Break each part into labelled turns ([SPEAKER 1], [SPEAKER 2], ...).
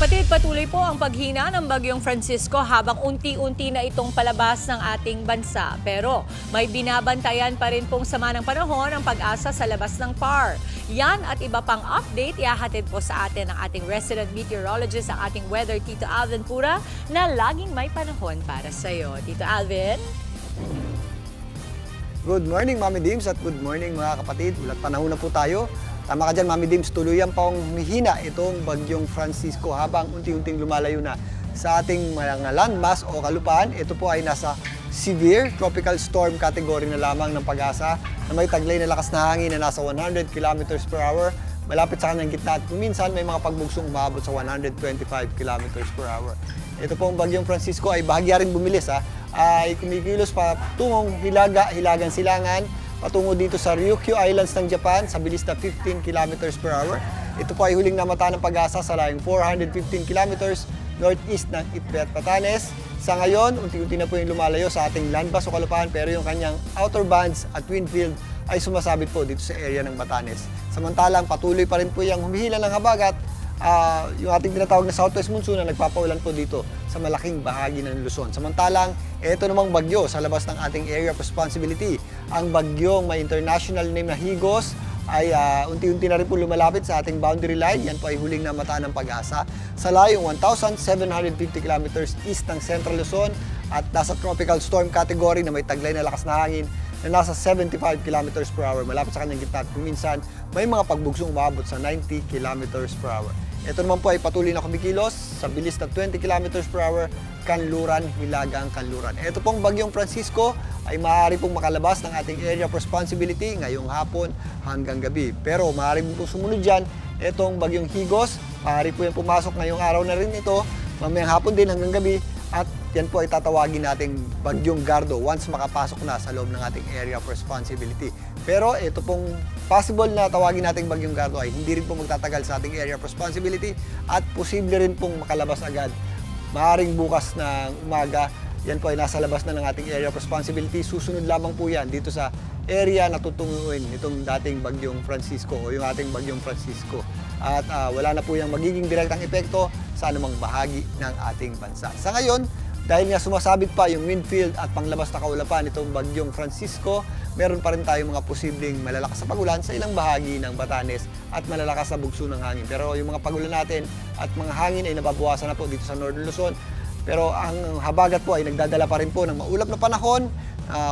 [SPEAKER 1] kapatid, patuloy po ang paghina ng Bagyong Francisco habang unti-unti na itong palabas ng ating bansa. Pero may binabantayan pa rin pong sama ng panahon ang pag-asa sa labas ng PAR. Yan at iba pang update ihahatid po sa atin ng ating resident meteorologist, ang ating weather, Tito Alvin Pura, na laging may panahon para sa iyo. Tito Alvin?
[SPEAKER 2] Good morning, Mami Dims, at good morning mga kapatid. Ulat panahon na po tayo. Tama ka dyan, Mami Dims, tuluyan pa humihina itong Bagyong Francisco habang unti-unting lumalayo na sa ating mga landmass o kalupaan. Ito po ay nasa severe tropical storm category na lamang ng pag-asa na may taglay na lakas na hangin na nasa 100 kilometers per hour. Malapit sa kanyang gitna at minsan may mga pagbugsong umabot sa 125 kilometers per hour. Ito pong Bagyong Francisco ay bahagya rin bumilis, ay kumikilos patungong Hilagang Silangan, patungo dito sa Ryukyu Islands ng Japan sa bilis na 15 kilometers per hour. Ito po ay huling namata ng pag-asa sa layong 415 kilometers northeast ng Itbet, Batanes. Sa ngayon, unti-unti na po yung lumalayo sa ating landmass o kalupaan, pero yung kanyang outer bands at wind field ay sumasabit po dito sa area ng Batanes. Samantalang patuloy pa rin po yung humihila ng habagat, yung ating tinatawag na southwest monsoon na nagpapaulan po dito sa malaking bahagi ng Luzon. Samantalang, ito namang bagyo sa labas ng ating area of responsibility. Ang bagyong may international name na Higos ay unti-unti na rin po lumalapit sa ating boundary line. Yan po ay huling namata ng pag-asa sa layong 1,750 kilometers east ng Central Luzon at nasa tropical storm category na may taglay na lakas na hangin na nasa 75 kilometers per hour. Malapit sa kanyang gitna at minsan may mga pagbugsong umabot sa 90 kilometers per hour. Ito naman po ay patuloy na kumikilos sa bilis na 20 kilometers per hour, Kanluran, Hilagang Kanluran. Ito pong Bagyong Francisco ay maaari pong makalabas ng ating area of responsibility ngayong hapon hanggang gabi. Pero maaari pong sumunod dyan, itong Bagyong Higos, maaari po yung pumasok ngayong araw na rin ito, mamayang hapon din hanggang gabi, at yan po ay tatawagin nating Bagyong Gardo once makapasok na sa loob ng ating area of responsibility. Pero ito pong possible na tawagin nating Bagyong Gardo ay hindi rin po magtatagal sa ating area of responsibility at posible rin pong makalabas agad. Maaring bukas ng umaga, yan po ay nasa labas na ng ating area of responsibility. Susunod lamang po yan dito sa area na tutunguin itong dating Bagyong Francisco o yung ating Bagyong Francisco. At wala na po yung magiging direktang epekto sa anumang bahagi ng ating bansa. Sa ngayon, dahil nga sumasabit pa yung wind field at panglabas na kaulapan itong Bagyong Francisco, meron pa rin tayong mga posibleng malalakas na pagulan sa ilang bahagi ng Batanes at malalakas na bugso ng hangin. Pero yung mga pagulan natin at mga hangin ay nababawasan na po dito sa Northern Luzon. Pero ang habagat po ay nagdadala pa rin po ng maulap na panahon.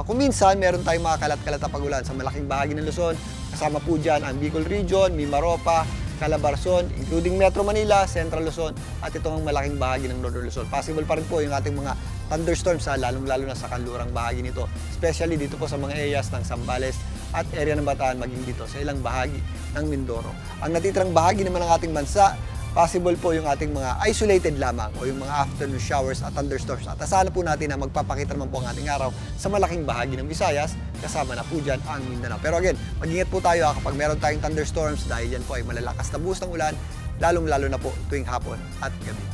[SPEAKER 2] Kung minsan, meron tayong mga kalat-kalat na pagulan sa malaking bahagi ng Luzon. Kasama po dyan ang Bicol Region, Mimaropa, Calabarzon, including Metro Manila, Central Luzon, at itong malaking bahagi ng Northern Luzon. Possible pa rin po yung ating mga thunderstorms, lalong-lalo na sa kanlurang bahagi nito. Especially dito po sa mga areas ng Zambales at area ng Bataan, maging dito sa ilang bahagi ng Mindoro. Ang natitirang bahagi naman ng ating bansa, possible po yung ating mga isolated lamang o yung mga afternoon showers at thunderstorms. At asahan po natin na magpapakita naman po ang ating araw sa malaking bahagi ng Visayas, kasama na po dyan ang Mindanao. Pero again, mag-ingat po tayo kapag meron tayong thunderstorms dahil yan po ay malalakas na buhos ng ulan, lalong-lalo na po tuwing hapon at gabi.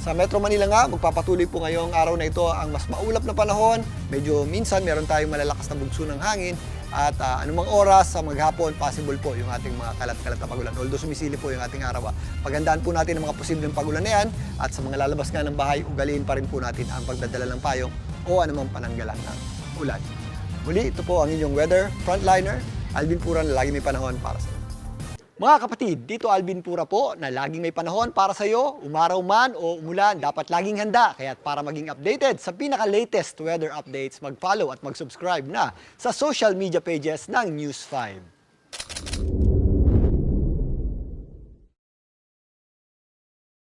[SPEAKER 2] Sa Metro Manila nga, magpapatuloy po ngayong araw na ito ang mas maulap na panahon. Medyo minsan meron tayong malalakas na bugso ng hangin at anumang oras sa maghapon, possible po yung ating mga kalat-kalat na pagulan. Although sumisili po yung ating araw. Pagandaan po natin ang mga posibleng pagulan na yan at sa mga lalabas nga ng bahay, ugaliin pa rin po natin ang pagdadala ng payong o anumang pananggalang ng ulan. Muli, ito po ang inyong weather frontliner, Alvin Pura, na lagi may panahon para sa iyo. Mga kapatid, dito Alvin Pura po na laging may panahon para sa iyo, umaraw man o umulan, dapat laging handa. Kaya para maging updated sa pinaka-latest weather updates, mag-follow at mag-subscribe na sa social media pages ng News 5.